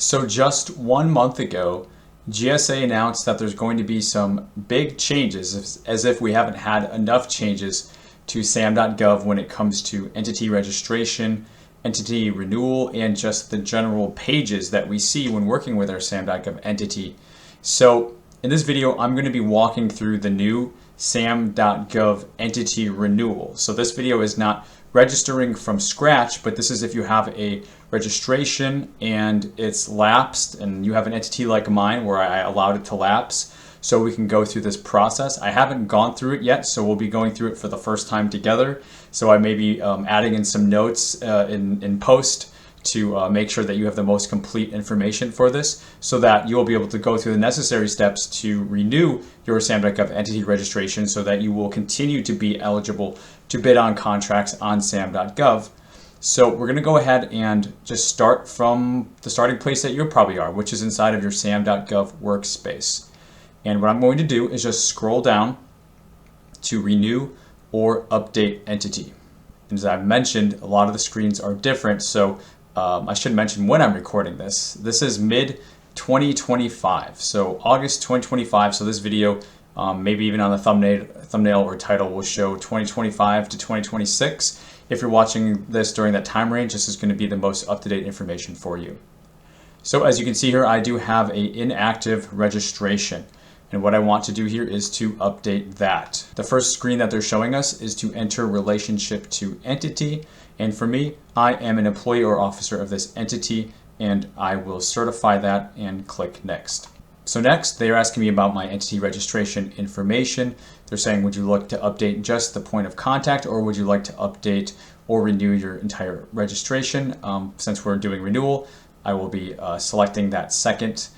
So just 1 month ago, GSA announced that there's going to be some big changes, as if we haven't had enough changes to SAM.gov when it comes to entity registration, entity renewal, and just the general pages that we see when working with our SAM.gov entity. So in this video, I'm going to be walking through the new SAM.gov entity renewal. So this video is not registering from scratch, but this is if you have a registration and it's lapsed and you have an entity like mine where I allowed it to lapse, so we can go through this process. I haven't gone through it yet, so we'll be going through it for the first time together. So I may be adding in some notes in post to make sure that you have the most complete information for this, so that you will be able to go through the necessary steps to renew your SAM.gov entity registration so that you will continue to be eligible to bid on contracts on SAM.gov. So we're going to go ahead and just start from the starting place that you probably are, which is inside of your SAM.gov workspace. And what I'm going to do is just scroll down to renew or update entity. And as I've mentioned, a lot of the screens are different, so I should mention when I'm recording this. This is mid-2025, so August 2025. So this video, maybe even on the thumbnail or title, will show 2025 to 2026. If you're watching this during that time range, this is going to be the most up-to-date information for you. So as you can see here, I do have an inactive registration. And what I want to do here is to update that. The first screen that they're showing us is to enter relationship to entity. And for me, I am an employee or officer of this entity, and I will certify that and click next. So next, they're asking me about my entity registration information. They're saying, would you like to update just the point of contact, or would you like to update or renew your entire registration? Since we're doing renewal, I will be selecting that second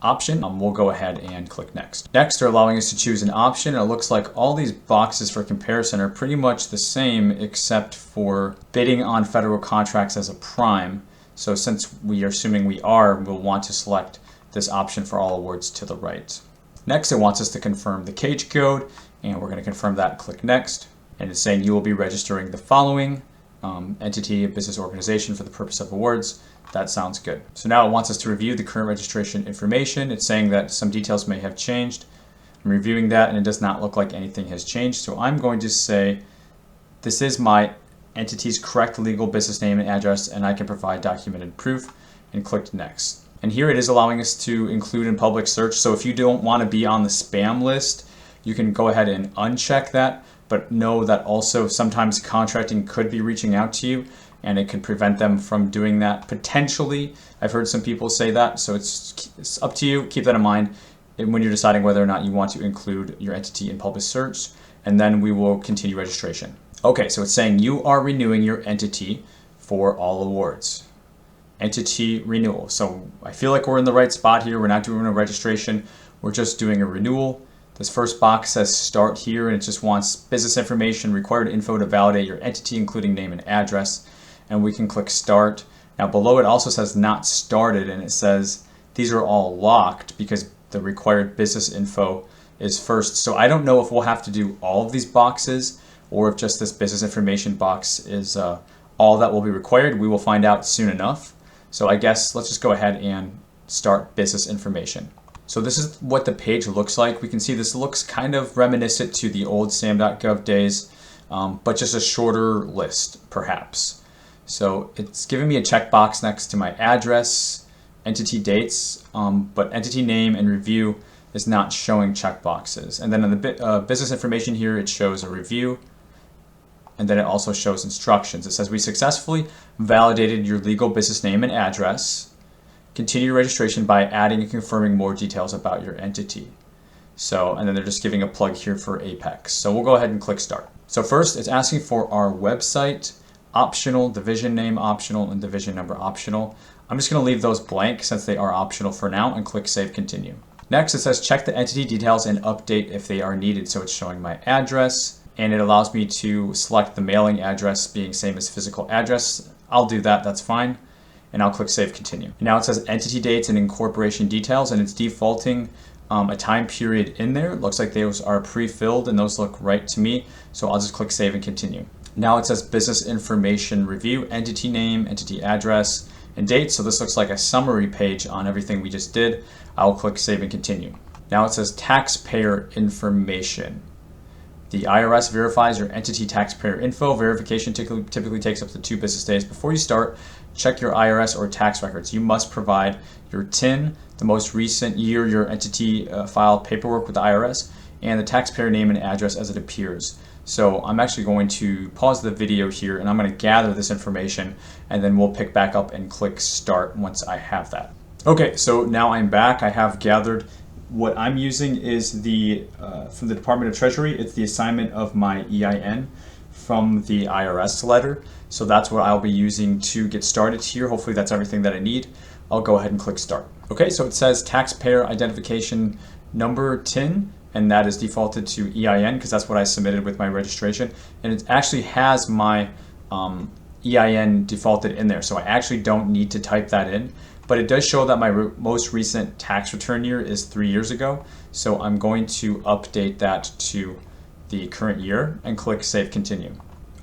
option. We'll go ahead and click next. Next, they're allowing us to choose an option. It looks like all these boxes for comparison are pretty much the same, except for bidding on federal contracts as a prime. So since we are assuming we are, we'll want to select this option for all awards to the right. Next, it wants us to confirm the cage code, and we're going to confirm that and click next. And it's saying you will be registering the following entity, business organization for the purpose of awards. That sounds good. So now it wants us to review the current registration information. It's saying that some details may have changed. I'm reviewing that, and it does not look like anything has changed. So I'm going to say, this is my entity's correct legal business name and address, and I can provide documented proof, and click next. And here it is allowing us to include in public search. So if you don't want to be on the spam list, you can go ahead and uncheck that, but know that also sometimes contracting could be reaching out to you, and it could prevent them from doing that potentially. I've heard some people say that, so it's up to you. Keep that in mind when you're deciding whether or not you want to include your entity in public search, and then we will continue registration. Okay, so it's saying you are renewing your entity for all awards. Entity renewal. So I feel like we're in the right spot here. We're not doing a registration, we're just doing a renewal. This first box says start here, and it just wants business information, required info to validate your entity, including name and address. And we can click start. Now below it also says not started, and it says these are all locked because the required business info is first. So I don't know if we'll have to do all of these boxes, or if just this business information box is all that will be required. We will find out soon enough. So I guess let's just go ahead and start business information. So this is what the page looks like. We can see this looks kind of reminiscent to the old SAM.gov days, but just a shorter list perhaps. So it's giving me a checkbox next to my address, entity dates, but entity name and review is not showing checkboxes. And then in the business information here, it shows a review, and then it also shows instructions. It says we successfully validated your legal business name and address. Continue registration by adding and confirming more details about your entity. So, and then they're just giving a plug here for Apex. So we'll go ahead and click start. So first, it's asking for our website, optional, division name optional, and division number optional. I'm just going to leave those blank since they are optional for now, and click Save Continue. Next, it says check the entity details and update if they are needed. So it's showing my address, and it allows me to select the mailing address being same as physical address. I'll do that, that's fine. And I'll click Save Continue. Now it says entity dates and incorporation details, and it's defaulting a time period in there. It looks like those are pre-filled, and those look right to me. So I'll just click Save and Continue. Now it says business information review, entity name, entity address, and date. So this looks like a summary page on everything we just did. I'll click Save and Continue. Now it says taxpayer information. The IRS verifies your entity taxpayer info. Verification typically takes up to 2 business days. Before you start, check your IRS or tax records. You must provide your TIN, the most recent year your entity filed paperwork with the IRS, and the taxpayer name and address as it appears. So I'm actually going to pause the video here and I'm going to gather this information, and then we'll pick back up and click Start once I have that. Okay, so now I'm back. I have gathered. What I'm using is the from the Department of Treasury. It's the assignment of my EIN from the IRS letter. So that's what I'll be using to get started here. Hopefully that's everything that I need. I'll go ahead and click Start. Okay, so it says taxpayer identification number TIN, and that is defaulted to EIN because that's what I submitted with my registration. And it actually has my EIN defaulted in there. So I actually don't need to type that in. But it does show that my most recent tax return year is 3 years ago. So I'm going to update that to the current year and click Save Continue.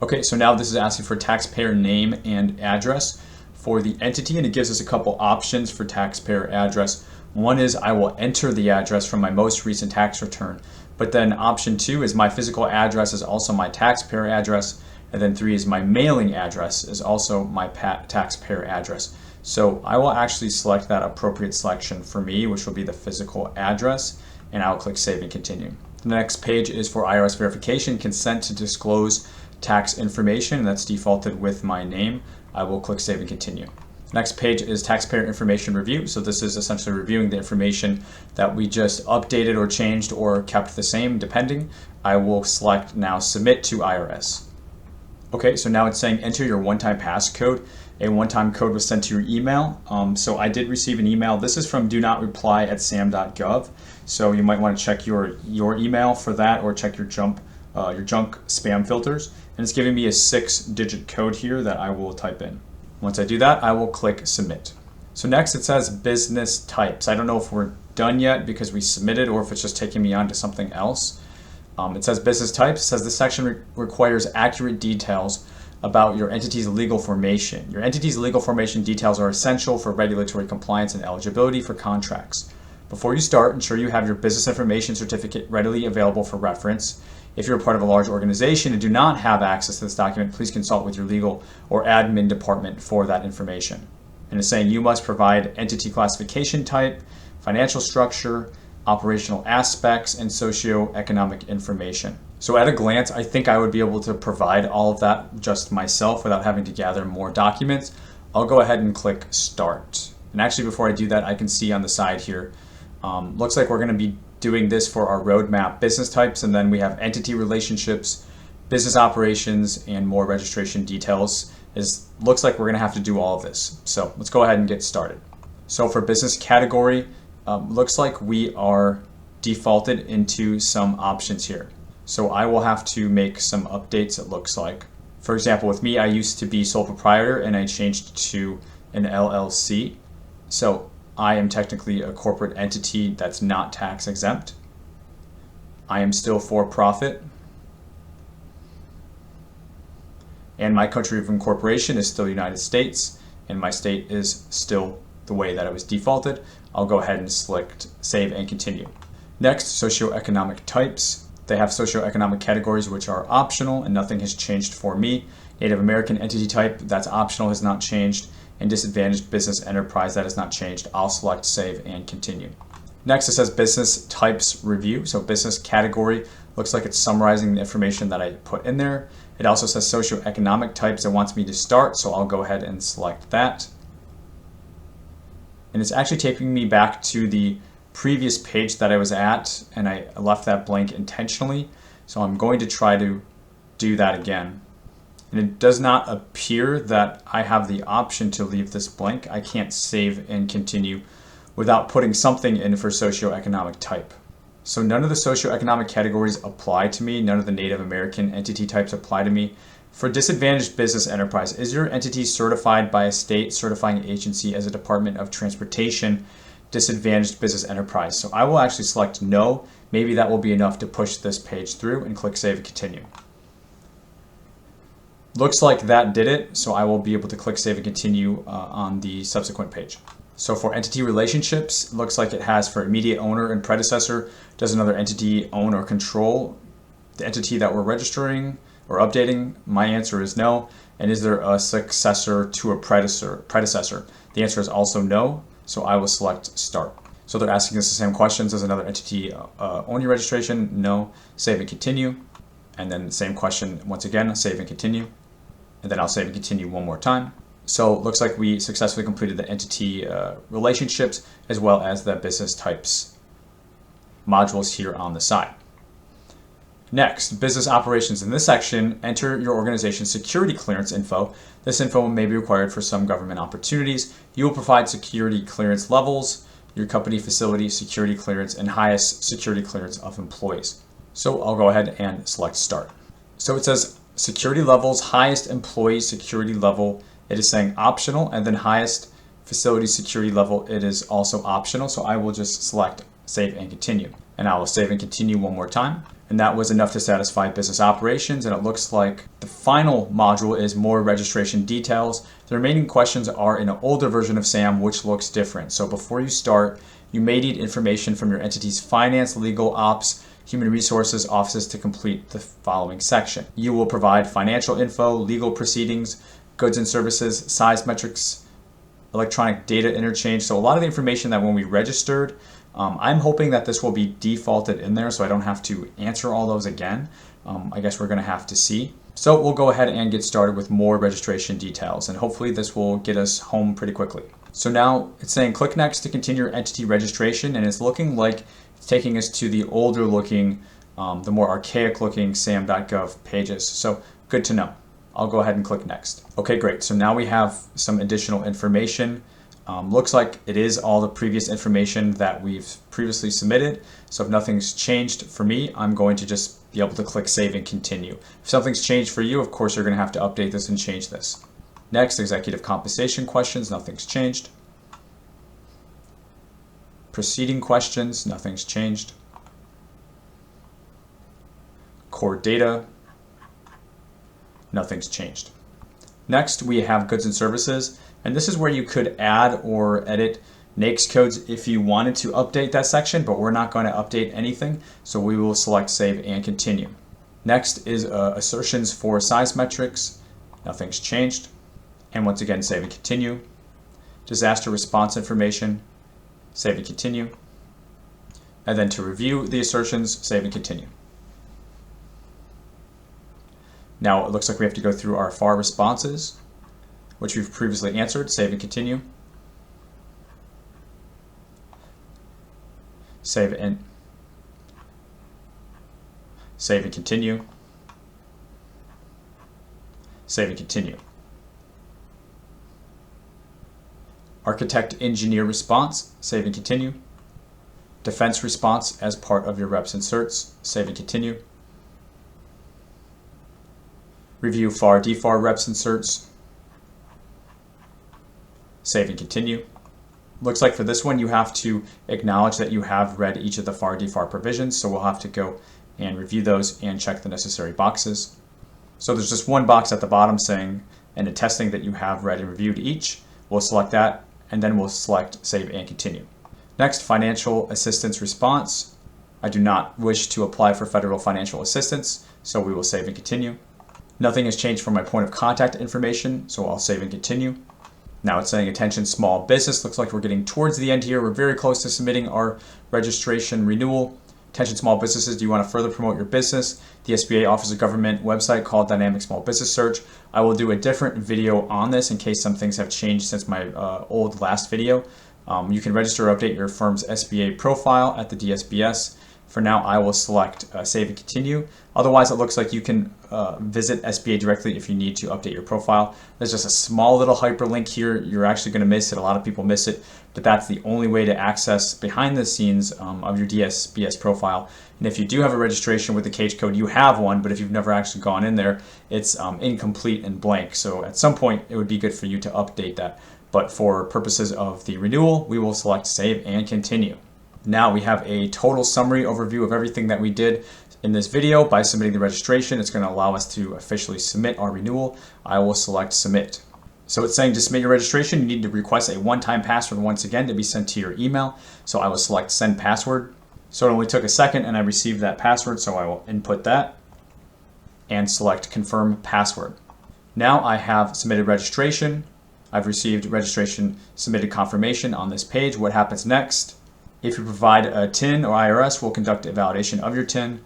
Okay, so now this is asking for taxpayer name and address for the entity, and it gives us a couple options for taxpayer address. One is I will enter the address from my most recent tax return. But then option 2 is my physical address is also my taxpayer address. And then 3 is my mailing address is also my taxpayer address. So I will actually select that appropriate selection for me, which will be the physical address, and I'll click Save and Continue. The next page is for IRS verification, consent to disclose tax information, and that's defaulted with my name. I will click Save and Continue. The next page is taxpayer information review. So this is essentially reviewing the information that we just updated or changed or kept the same, depending. I will select now Submit to IRS. Okay, so now it's saying enter your one-time passcode. A one-time code was sent to your email. So I did receive an email. This is from do not reply at SAM.gov. So you might want to check your email for that, or check your junk spam filters. And it's giving me a 6-digit code here that I will type in. Once I do that, I will click Submit. So next it says business types. I don't know if we're done yet because we submitted, or if it's just taking me on to something else. It says business types. It says this section requires accurate details about your entity's legal formation. Your entity's legal formation details are essential for regulatory compliance and eligibility for contracts. Before you start, ensure you have your business information certificate readily available for reference. If you're a part of a large organization and do not have access to this document, please consult with your legal or admin department for that information. And it's saying you must provide entity classification type, financial structure, operational aspects, and socioeconomic information. So at a glance, I think I would be able to provide all of that just myself without having to gather more documents. I'll go ahead and click Start. And actually, before I do that, I can see on the side here, looks like we're going to be doing this for our roadmap business types, and then we have entity relationships, business operations, and more registration details. Looks like we're going to have to do all of this. So let's go ahead and get started. So for business category, looks like we are defaulted into some options here. So I will have to make some updates, it looks like. For example, with me, I used to be sole proprietor and I changed to an LLC. So I am technically a corporate entity that's not tax exempt. I am still for profit. And my country of incorporation is still United States, and my state is still the way that it was defaulted. I'll go ahead and select Save and Continue. Next, socioeconomic types. They have socioeconomic categories which are optional, and nothing has changed for me. Native American entity type, that's optional, has not changed. And disadvantaged business enterprise, that has not changed. I'll select Save and Continue. Next, it says business types review. So business category, looks like it's summarizing the information that I put in there. It also says socioeconomic types. It wants me to start, so I'll go ahead and select that. And it's actually taking me back to the previous page that I was at, and I left that blank intentionally. So I'm going to try to do that again. And it does not appear that I have the option to leave this blank. I can't save and continue without putting something in for socioeconomic type. So none of the socioeconomic categories apply to me. None of the Native American entity types apply to me. For disadvantaged business enterprise, is your entity certified by a state certifying agency as a Department of Transportation disadvantaged business enterprise? So I will actually select no. Maybe that will be enough to push this page through, and click Save and Continue. Looks like that did it, so I will be able to click Save and Continue on the subsequent page. So for entity relationships, looks like it has for immediate owner and predecessor. Does another entity own or control the entity that we're registering or updating? My answer is no. And is there a successor to a predecessor? The answer is also no, so I will select Start. So they're asking us the same questions. Does another entity own your registration? No. Save and Continue. And then the same question once again, Save and Continue. And then I'll Save and Continue one more time. So it looks like we successfully completed the entity relationships as well as the business types modules here on the side. Next, business operations. In this section, enter your organization's security clearance info. This info may be required for some government opportunities. You will provide security clearance levels, your company facility security clearance, and highest security clearance of employees. So I'll go ahead and select Start. So it says security levels, highest employee security level. It is saying optional, and then highest facility security level, it is also optional. So I will just select Save and Continue. And I will Save and Continue one more time. And that was enough to satisfy business operations. And it looks like the final module is more registration details. The remaining questions are in an older version of SAM, which looks different. So before you start, you may need information from your entity's finance, legal, ops, human resources offices to complete the following section. You will provide financial info, legal proceedings, goods and services, size metrics, electronic data interchange. So a lot of the information that when we registered, I'm hoping that this will be defaulted in there so I don't have to answer all those again. I guess we're gonna have to see. So we'll go ahead and get started with more registration details, and hopefully this will get us home pretty quickly. So now it's saying click next to continue your entity registration, and it's looking like it's taking us to the older looking, the more archaic looking SAM.gov pages. So good to know. I'll go ahead and click next. Okay, great. So now we have some additional information. Looks like it is all the previous information that we've previously submitted. So if nothing's changed for me, I'm going to just be able to click Save and Continue. If something's changed for you, of course, you're going to have to update this and change this. Next, executive compensation questions, nothing's changed. Proceeding questions, nothing's changed. Core data, nothing's changed. Next, we have goods and services, and this is where you could add or edit NAICS codes if you wanted to update that section, but we're not going to update anything, so we will select Save and Continue. Next is assertions for size metrics, nothing's changed. And once again, Save and Continue. Disaster response information, Save and Continue. And then to review the assertions, Save and Continue. Now it looks like we have to go through our FAR responses, which we've previously answered. Save and Continue. Save and Continue. Save and Continue. Architect engineer response, Save and Continue. Defense response as part of your reps and certs, Save and Continue. Review FAR DFAR reps and certs, Save and Continue. Looks like for this one you have to acknowledge that you have read each of the FAR DFAR provisions, so we'll have to go and review those and check the necessary boxes. So there's just one box at the bottom saying and attesting that you have read and reviewed each. We'll select that, and then we'll select Save and Continue. Next, financial assistance response. I do not wish to apply for federal financial assistance, so we will Save and Continue. Nothing has changed for my point of contact information, so I'll Save and Continue. Now it's saying attention small business. Looks like we're getting towards the end here. We're very close to submitting our registration renewal. Attention small businesses, do you want to further promote your business? The SBA offers a government website called Dynamic Small Business Search. I will do a different video on this in case some things have changed since my old last video. You can register or update your firm's SBA profile at the DSBS. For now, I will select Save and Continue. Otherwise, it looks like you can visit SBA directly if you need to update your profile. There's just a small little hyperlink here. You're actually going to miss it. A lot of people miss it, but that's the only way to access behind the scenes of your DSBS profile. And if you do have a registration with the CAGE code, you have one, but if you've never actually gone in there, it's incomplete and blank. So at some point, it would be good for you to update that. But for purposes of the renewal, we will select Save and Continue. Now we have a total summary overview of everything that we did. In this video, by submitting the registration, it's going to allow us to officially submit our renewal. I will select submit. So it's saying to submit your registration, you need to request a one-time password once again to be sent to your email. So I will select send password. So it only took a second and I received that password, so I will input that and select confirm password. Now I have submitted registration. I've received registration submitted confirmation on this page. What happens next? If you provide a TIN or IRS, we'll conduct a validation of your TIN.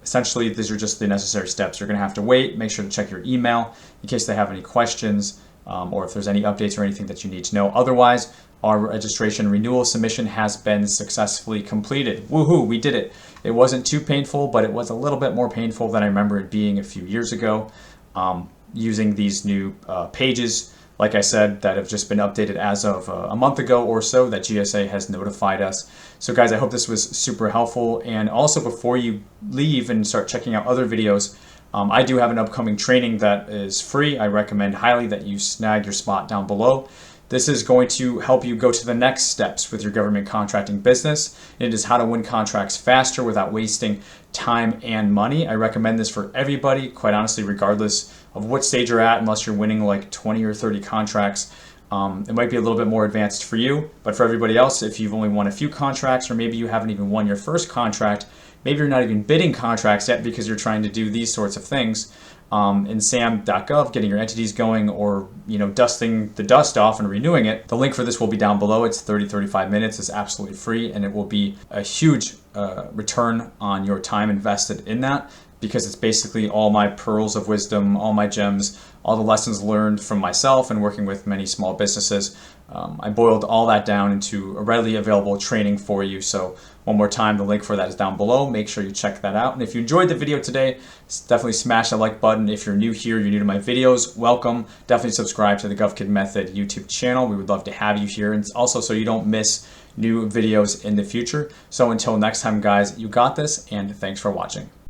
Essentially, these are just the necessary steps. You're going to have to wait, make sure to check your email in case they have any questions or if there's any updates or anything that you need to know. Otherwise, our registration renewal submission has been successfully completed. Woohoo, we did it. It wasn't too painful, but it was a little bit more painful than I remember it being a few years ago. Using these new pages, like I said, that have just been updated as of a month ago or so that GSA has notified us. So guys, I hope this was super helpful. And also before you leave and start checking out other videos, I do have an upcoming training that is free. I recommend highly that you snag your spot down below. This is going to help you go to the next steps with your government contracting business. It is how to win contracts faster without wasting time and money. I recommend this for everybody, quite honestly, regardless of what stage you're at, unless you're winning like 20 or 30 contracts. It might be a little bit more advanced for you, but for everybody else, if you've only won a few contracts or maybe you haven't even won your first contract, maybe you're not even bidding contracts yet because you're trying to do these sorts of things. In SAM.gov, getting your entities going or dusting the dust off and renewing it. The link for this will be down below. It's 35 minutes. It's absolutely free and it will be a huge return on your time invested in that because it's basically all my pearls of wisdom, all my gems, all the lessons learned from myself and working with many small businesses. I boiled all that down into a readily available training for you. So one more time, the link for that is down below. Make sure you check that out. And if you enjoyed the video today, definitely smash that like button. If you're new here, you're new to my videos, welcome. Definitely subscribe to the GovKidMethod YouTube channel. We would love to have you here. And also so you don't miss new videos in the future. So until next time, guys, you got this, and thanks for watching.